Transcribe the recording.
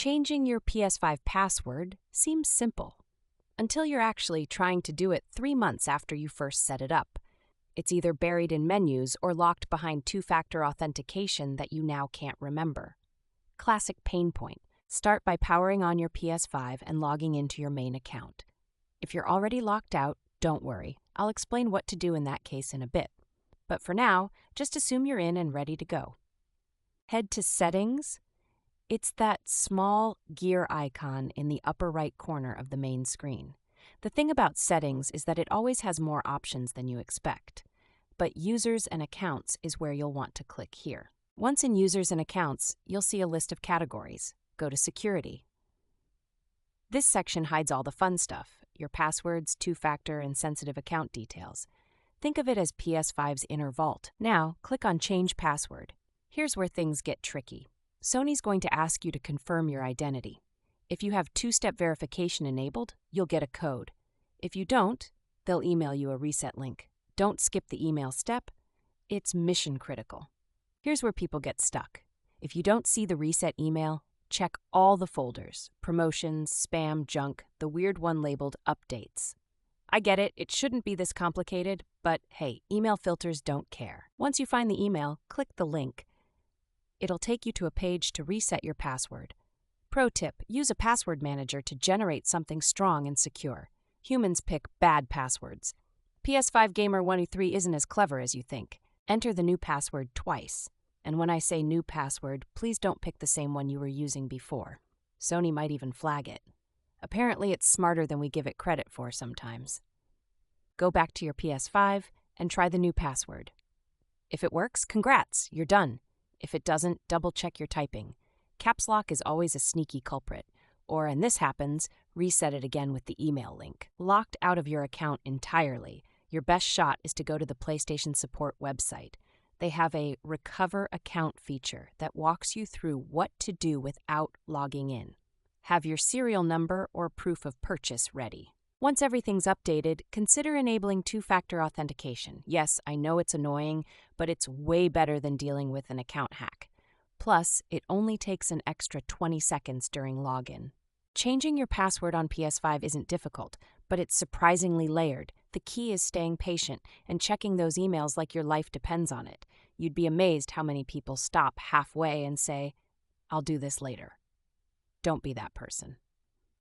Changing your PS5 password seems simple, until you're actually trying to do it 3 months after you first set it up. It's either buried in menus or locked behind two-factor authentication that you now can't remember. Classic pain point. Start by powering on your PS5 and logging into your main account. If you're already locked out, don't worry. I'll explain what to do in that case in a bit. But for now, just assume you're in and ready to go. Head to Settings. It's that small gear icon in the upper right corner of the main screen. The thing about Settings is that it always has more options than you expect. But Users and Accounts is where you'll want to click here. Once in Users and Accounts, you'll see a list of categories. Go to Security. This section hides all the fun stuff, your passwords, two-factor, and sensitive account details. Think of it as PS5's inner vault. Now, click on Change Password. Here's where things get tricky. Sony's going to ask you to confirm your identity. If you have two-step verification enabled, you'll get a code. If you don't, they'll email you a reset link. Don't skip the email step. It's mission critical. Here's where people get stuck. If you don't see the reset email, check all the folders: promotions, spam, junk, the weird one labeled updates. I get it, it shouldn't be this complicated, but hey, email filters don't care. Once you find the email, click the link. It'll take you to a page to reset your password. Pro tip, use a password manager to generate something strong and secure. Humans pick bad passwords. PS5 Gamer 123 isn't as clever as you think. Enter the new password twice. And when I say new password, please don't pick the same one you were using before. Sony might even flag it. Apparently, it's smarter than we give it credit for sometimes. Go back to your PS5 and try the new password. If it works, congrats, you're done. If it doesn't, double-check your typing. Caps lock is always a sneaky culprit. Or, and this happens, reset it again with the email link. Locked out of your account entirely, your best shot is to go to the PlayStation Support website. They have a Recover Account feature that walks you through what to do without logging in. Have your serial number or proof of purchase ready. Once everything's updated, consider enabling two-factor authentication. Yes, I know it's annoying, but it's way better than dealing with an account hack. Plus, it only takes an extra 20 seconds during login. Changing your password on PS5 isn't difficult, but it's surprisingly layered. The key is staying patient and checking those emails like your life depends on it. You'd be amazed how many people stop halfway and say, "I'll do this later." Don't be that person.